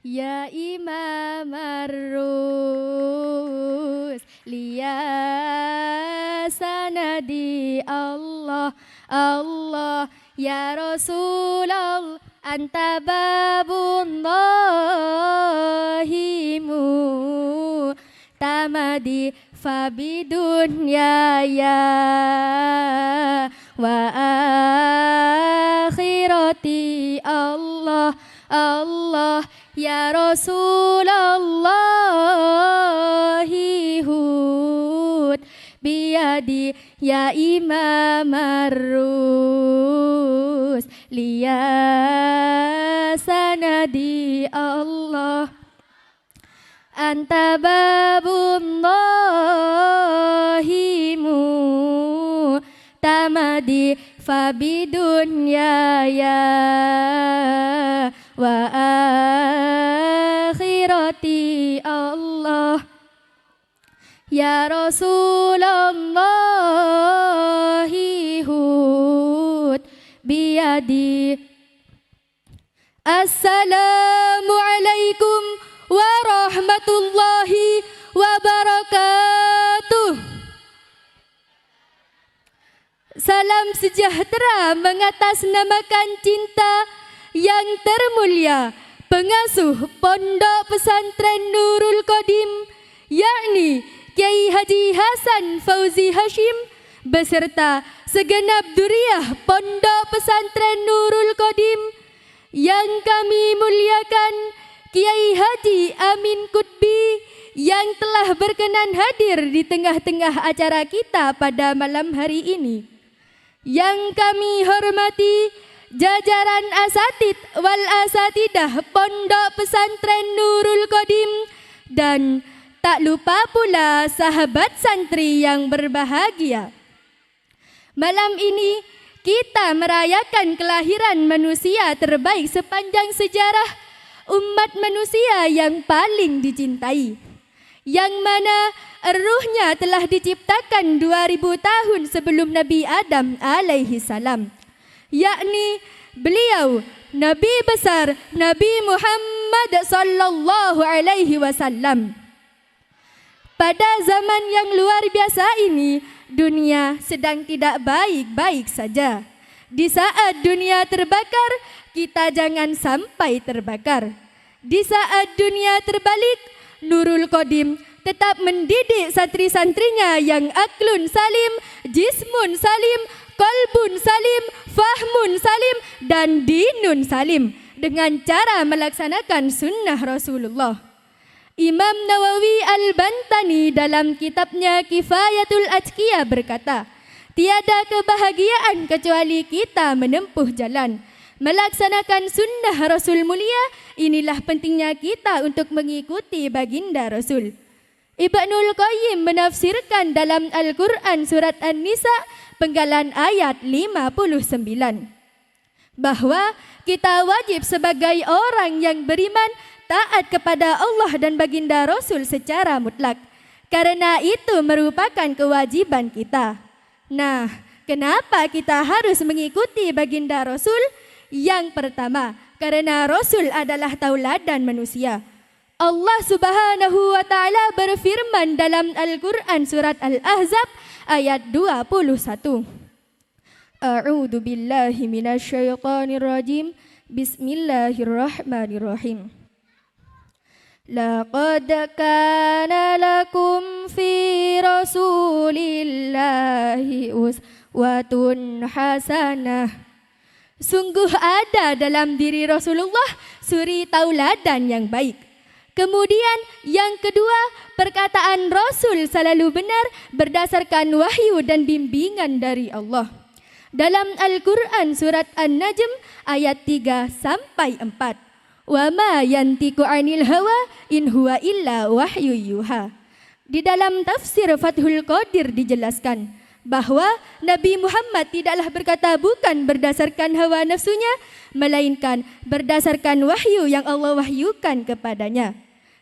Ya Imam Ar-Rus Liya sanadi Allah Allah Ya Rasulullah Anta babullahimu Tamadi fabidunya ya Wa akhirati Allah Allah Ya Rasulullah hud Biadi ya Imam Ar-Rus Liya sanadi Allah Anta babullahimu Tamadi fabidunya ya Wa akhirati Allah Ya Rasulullah hud Biadi Assalamualaikum warahmatullahi wabarakatuh. Salam sejahtera mengatasnamakan cinta yang termulia pengasuh Pondok Pesantren Nurul Qadim, yakni Kiai Haji Hasan Fauzi Hashim beserta segenap duriah Pondok Pesantren Nurul Qadim yang kami muliakan, Kiai Haji Amin Qutbi yang telah berkenan hadir di tengah-tengah acara kita pada malam hari ini. Yang kami hormati jajaran asatid wal asatidah Pondok Pesantren Nurul Qadim dan tak lupa pula sahabat santri yang berbahagia. Malam ini kita merayakan kelahiran manusia terbaik sepanjang sejarah umat manusia yang paling dicintai, yang mana ruhnya telah diciptakan 2000 tahun sebelum Nabi Adam alaihi salam, yakni beliau Nabi besar Nabi Muhammad sallallahu alaihi wasallam. Pada zaman yang luar biasa ini, dunia sedang tidak baik-baik saja. Di saat dunia terbakar, kita jangan sampai terbakar. Di saat dunia terbalik, Nurul Qadim tetap mendidik santri-santrinya yang aklun salim, jismun salim, qalbun salim, fahmun salim, dan dinun salim dengan cara melaksanakan sunnah Rasulullah. Imam Nawawi Al-Bantani dalam kitabnya Kifayatul Atqiyah berkata, tiada kebahagiaan kecuali kita menempuh jalan melaksanakan sunnah Rasul mulia. Inilah pentingnya kita untuk mengikuti baginda Rasul. Ibnul Qayyim menafsirkan dalam Al-Quran surat An-Nisa penggalan ayat 59 bahwa kita wajib sebagai orang yang beriman taat kepada Allah dan baginda Rasul secara mutlak. Karena itu merupakan kewajiban kita. Nah, kenapa kita harus mengikuti baginda Rasul? Yang pertama, karena Rasul adalah tauladan manusia. Allah Subhanahu wa taala berfirman dalam Al-Qur'an surat Al-Ahzab ayat 21. A'udzu billahi minasyaitonir rajim. Bismillahirrahmanirrahim. Laqad kana lakum fi Rasulillahi uswatun hasanah. Sungguh ada dalam diri Rasulullah suri tauladan yang baik. Kemudian yang kedua, perkataan Rasul selalu benar berdasarkan wahyu dan bimbingan dari Allah. Dalam Al-Quran surat An-Najm ayat 3 sampai 4. Wa ma yantiqu 'anil hawa in huwa illa wahyu yuha. Di dalam tafsir Fathul Qadir dijelaskan bahwa Nabi Muhammad tidaklah berkata bukan berdasarkan hawa nafsunya, melainkan berdasarkan wahyu yang Allah wahyukan kepadanya.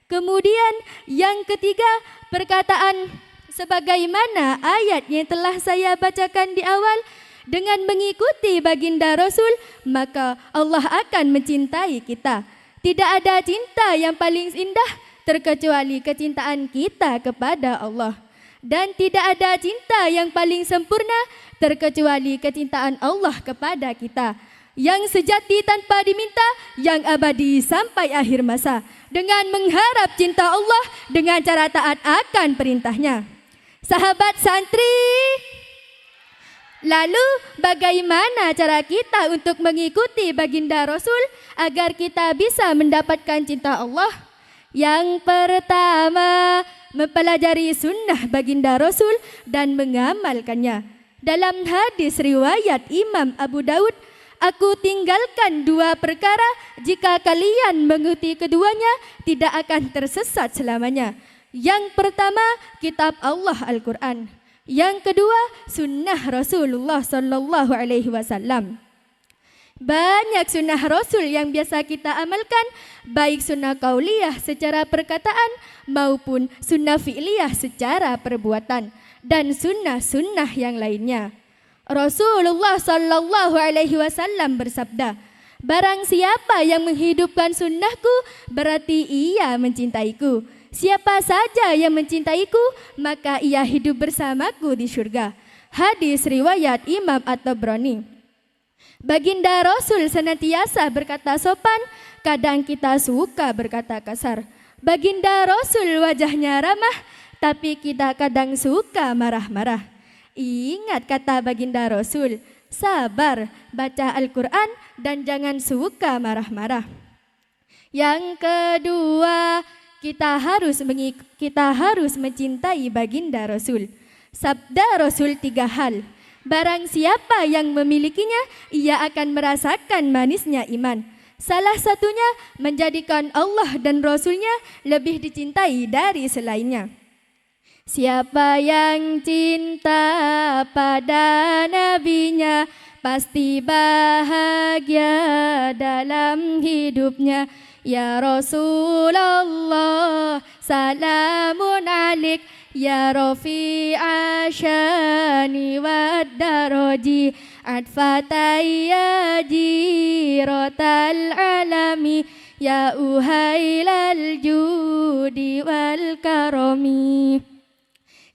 Kemudian yang ketiga, perkataan sebagaimana ayat yang telah saya bacakan di awal, dengan mengikuti baginda Rasul, maka Allah akan mencintai kita. Tidak ada cinta yang paling indah terkecuali kecintaan kita kepada Allah. Dan tidak ada cinta yang paling sempurna terkecuali kecintaan Allah kepada kita. Yang sejati tanpa diminta, yang abadi sampai akhir masa. Dengan mengharap cinta Allah dengan cara taat akan perintahnya. Sahabat santri, lalu bagaimana cara kita untuk mengikuti baginda Rasul agar kita bisa mendapatkan cinta Allah? Yang pertama, mempelajari sunnah baginda Rasul dan mengamalkannya. Dalam hadis riwayat Imam Abu Daud, aku tinggalkan 2 perkara, jika kalian mengikuti keduanya tidak akan tersesat selamanya. Yang pertama, kitab Allah Al-Quran. Yang kedua, sunnah Rasulullah SAW. Banyak sunnah Rasul yang biasa kita amalkan, baik sunnah qauliyah secara perkataan maupun sunnah fi'liyah secara perbuatan, dan sunnah-sunnah yang lainnya. Rasulullah SAW bersabda, barang siapa yang menghidupkan sunnahku, berarti ia mencintaiku. Siapa saja yang mencintaiku, maka ia hidup bersamaku di surga. Hadis riwayat Imam At-Tabrani. Baginda Rasul senantiasa berkata sopan, kadang kita suka berkata kasar. Baginda Rasul wajahnya ramah, tapi kita kadang suka marah-marah. Ingat kata baginda Rasul, sabar, baca Al-Quran dan jangan suka marah-marah. Yang kedua, kita harus mencintai baginda Rasul. Sabda Rasul 3 hal. Barang siapa yang memilikinya, ia akan merasakan manisnya iman. Salah satunya menjadikan Allah dan Rasulnya lebih dicintai dari selainnya. Siapa yang cinta pada nabinya, pasti bahagia dalam hidupnya. Ya Rasulullah, salamun alaik. Ya Rafi'a syani wad daraji, adfatayya jiratal alami, ya uhailal judi wal karami.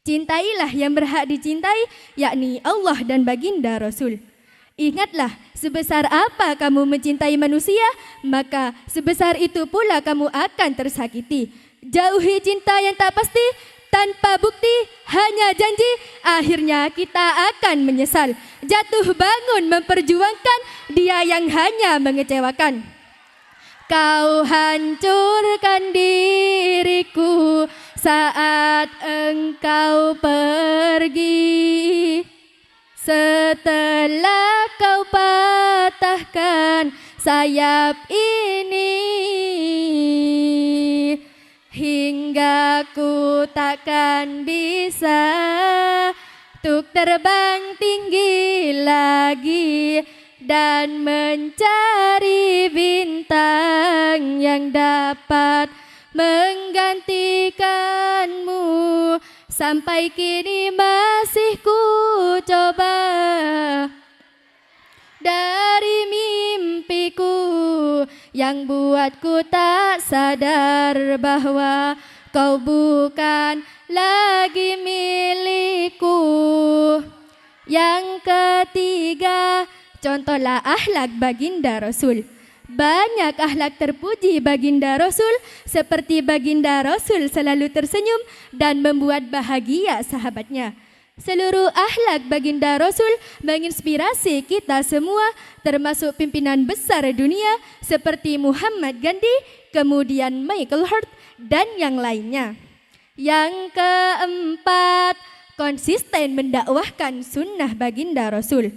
Cintailah yang berhak dicintai, yakni Allah dan baginda Rasul. Ingatlah, sebesar apa kamu mencintai manusia, maka sebesar itu pula kamu akan tersakiti. Jauhi cinta yang tak pasti, tanpa bukti, hanya janji, akhirnya kita akan menyesal. Jatuh bangun memperjuangkan dia yang hanya mengecewakan. Kau hancurkan diriku saat engkau pergi. Setelah kau patahkan sayap ini, hingga ku takkan bisa untuk terbang tinggi lagi dan mencari bintang yang dapat menggantikanmu. Sampai kini masih ku coba dari mimpiku yang buatku tak sadar bahwa kau bukan lagi milikku. Yang ketiga, contohlah akhlak baginda Rasul. Banyak akhlak terpuji baginda Rasul, seperti baginda Rasul selalu tersenyum dan membuat bahagia sahabatnya. Seluruh akhlak baginda Rasul menginspirasi kita semua, termasuk pimpinan besar dunia seperti Muhammad Gandhi, kemudian Michael Hart, dan yang lainnya. Yang keempat, konsisten mendakwahkan sunnah baginda Rasul.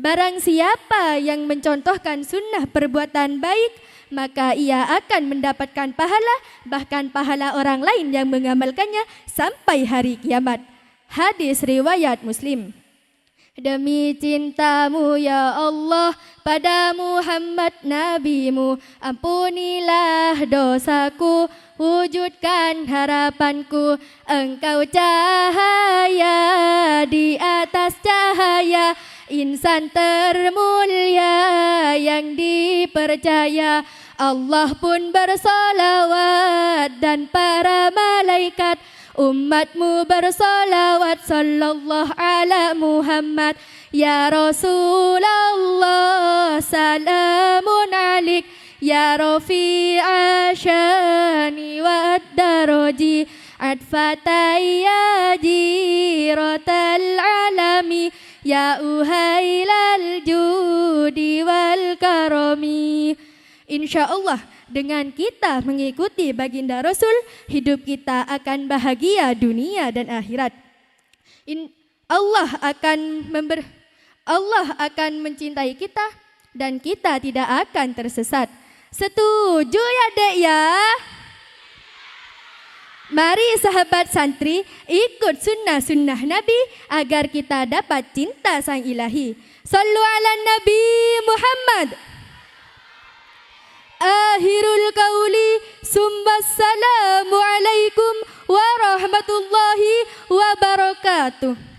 Barang siapa yang mencontohkan sunnah perbuatan baik, maka ia akan mendapatkan pahala, bahkan pahala orang lain yang mengamalkannya sampai hari kiamat. Hadis riwayat Muslim. Demi cintamu ya Allah pada Muhammad nabimu, ampunilah dosaku, wujudkan harapanku. Engkau cahaya di atas cahaya, insan termulia yang dipercaya. Allah pun bersalawat dan para malaikat. Umatmu bersalawat sallallahu ala Muhammad. Ya Rasulullah salamun alik. Ya Rafi'a syani wa ad-daraji. Adfatai ya jiratal alami. Ya uhailal judi wal karami. InsyaAllah dengan kita mengikuti baginda Rasul, hidup kita akan bahagia dunia dan akhirat. Allah akan mencintai kita dan kita tidak akan tersesat. Setuju ya Dek ya? Mari sahabat santri ikut sunnah-sunnah Nabi agar kita dapat cinta sang ilahi. Sallu ala Nabi Muhammad. Akhirul qauli summa assalamu alaikum warahmatullahi wabarakatuh.